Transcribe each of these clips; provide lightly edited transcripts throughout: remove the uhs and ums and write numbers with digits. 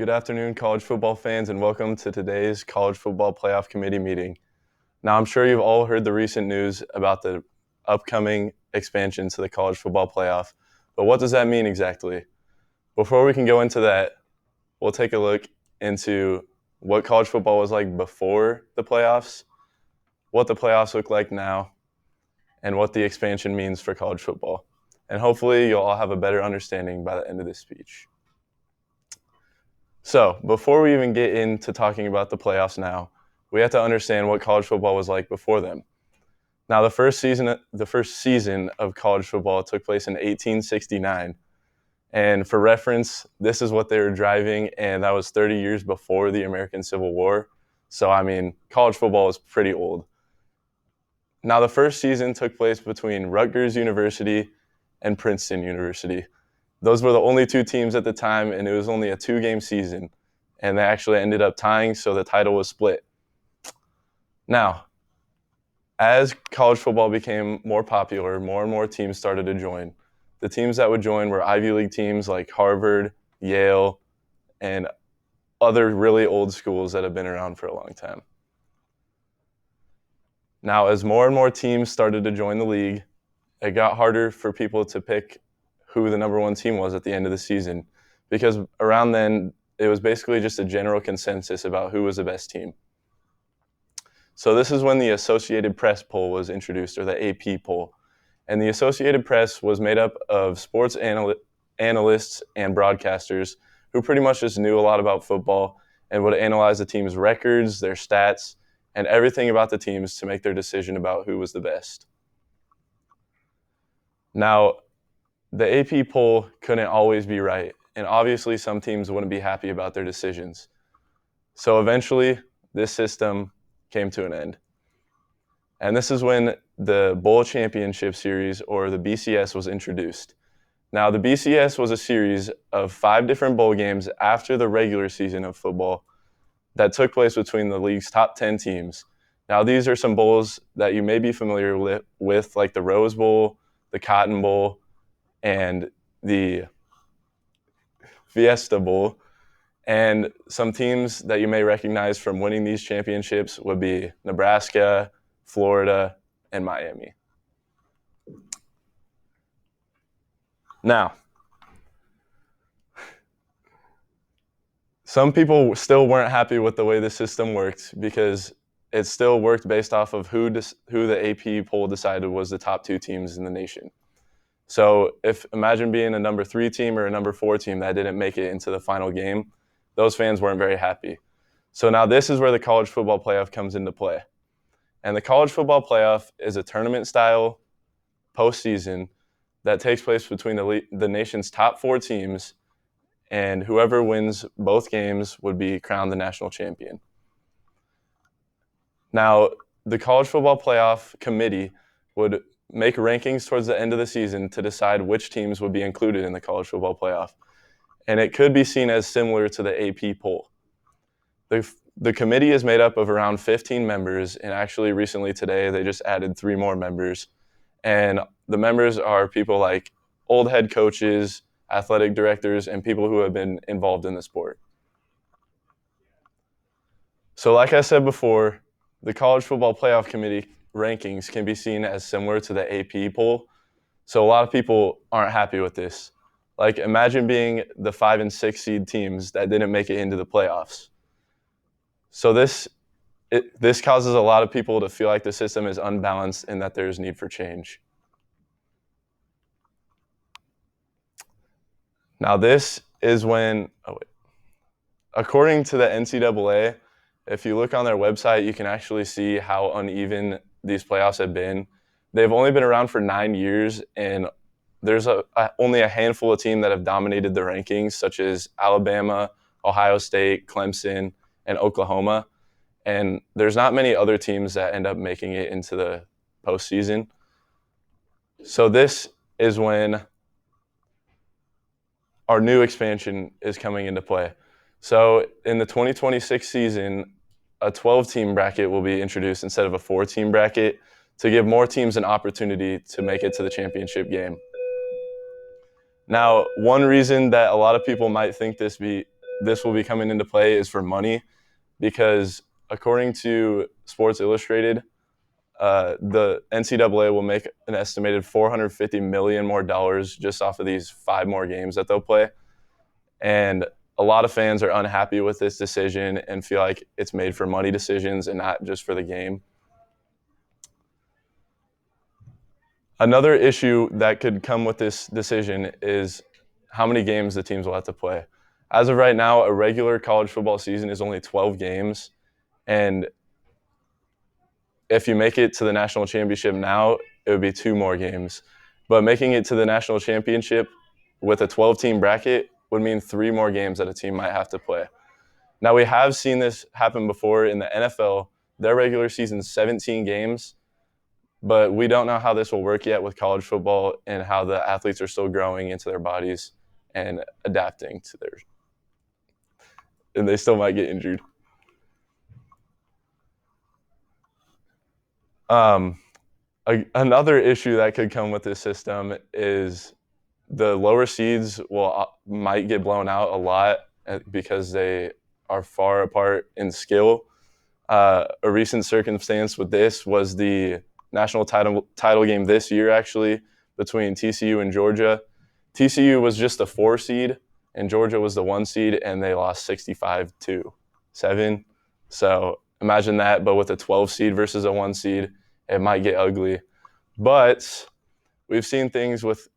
Good afternoon, college football fans, and welcome to today's College Football Playoff Committee meeting. Now, I'm sure you've all heard the recent news about the upcoming expansion to the College Football Playoff, but what does that mean exactly? Before we can go into that, we'll take a look into what college football was like before the playoffs, what the playoffs look like now, and what the expansion means for college football. And hopefully you'll all have a better understanding by the end of this speech. So, before we even get into talking about the playoffs now, we have to understand what college football was like before them. Now, the first season of college football took place in 1869. And for reference, this is what they were driving, and that was 30 years before the American Civil War. So, college football is pretty old. Now, the first season took place between Rutgers University and Princeton University. Those were the only two teams at the time, and it was only a 2-game season. And they actually ended up tying, so the title was split. Now, as college football became more popular, more and more teams started to join. The teams that would join were Ivy League teams like Harvard, Yale, and other really old schools that have been around for a long time. Now, as more and more teams started to join the league, it got harder for people to pick who the number one team was at the end of the season, because around then it was basically just a general consensus about who was the best team. So this is when the Associated Press poll was introduced, or the AP poll. And the Associated Press was made up of sports analysts and broadcasters who pretty much just knew a lot about football and would analyze the team's records, their stats, and everything about the teams to make their decision about who was the best. Now, the AP poll couldn't always be right, and obviously some teams wouldn't be happy about their decisions. So eventually, this system came to an end. And this is when the Bowl Championship Series, or the BCS, was introduced. Now, the BCS was a series of 5 different bowl games after the regular season of football that took place between the league's top 10 teams. Now, these are some bowls that you may be familiar with, like the Rose Bowl, the Cotton Bowl, and the Fiesta Bowl. And some teams that you may recognize from winning these championships would be Nebraska, Florida, and Miami. Now, some people still weren't happy with the way the system worked, because it still worked based off of who the AP poll decided was the top 2 teams in the nation. So imagine being a number 3 team or a number 4 team that didn't make it into the final game. Those fans weren't very happy. So now this is where the college football playoff comes into play. And the college football playoff is a tournament-style postseason that takes place between the nation's top 4 teams, and whoever wins both games would be crowned the national champion. Now, the college football playoff committee would make rankings towards the end of the season to decide which teams would be included in the college football playoff. And it could be seen as similar to the AP poll. The committee is made up of around 15 members, and actually recently today they just added 3 more members. And the members are people like old head coaches, athletic directors, and people who have been involved in the sport. So like I said before, the college football playoff committee rankings can be seen as similar to the AP poll. So a lot of people aren't happy with this. Like, imagine being the 5 and 6 seed teams that didn't make it into the playoffs. So this causes a lot of people to feel like the system is unbalanced and that there's need for change. Now this is when, according to the NCAA, if you look on their website, you can actually see how uneven these playoffs have been. They've only been around for 9 years, and there's only a handful of teams that have dominated the rankings, such as Alabama, Ohio State, Clemson, and Oklahoma. And there's not many other teams that end up making it into the postseason. So this is when our new expansion is coming into play. So in the 2026 season, a 12-team bracket will be introduced instead of a 4-team bracket to give more teams an opportunity to make it to the championship game. Now, one reason that a lot of people might think this this will be coming into play is for money, because according to Sports Illustrated, the NCAA will make an estimated $450 million more just off of these 5 more games that they'll play. And a lot of fans are unhappy with this decision and feel like it's made for money decisions and not just for the game. Another issue that could come with this decision is how many games the teams will have to play. As of right now, a regular college football season is only 12 games, and if you make it to the national championship now, it would be 2 more games. But making it to the national championship with a 12-team bracket would mean 3 more games that a team might have to play. Now, we have seen this happen before in the NFL. Their regular season is 17 games, but we don't know how this will work yet with college football and how the athletes are still growing into their bodies and adapting to theirs. And they still might get injured. Another issue that could come with this system is the lower seeds might get blown out a lot because they are far apart in skill. A recent circumstance with this was the national title game this year, actually, between TCU and Georgia. TCU was just a 4 seed, and Georgia was the 1 seed, and they lost 65-7. So imagine that, but with a 12 seed versus a 1 seed, it might get ugly. But we've seen things with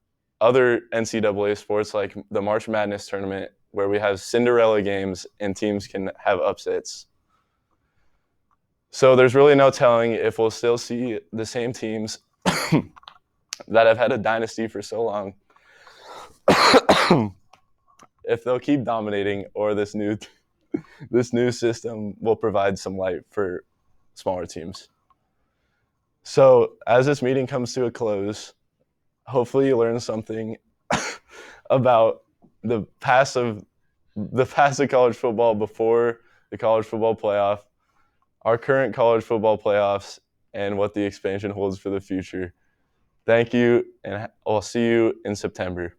other NCAA sports like the March Madness tournament where we have Cinderella games and teams can have upsets. So there's really no telling if we'll still see the same teams that have had a dynasty for so long, if they'll keep dominating, or this new system will provide some light for smaller teams. So as this meeting comes to a close, hopefully you learn something about the past of college football before the college football playoff, our current college football playoffs, and what the expansion holds for the future. Thank you, and I'll see you in September.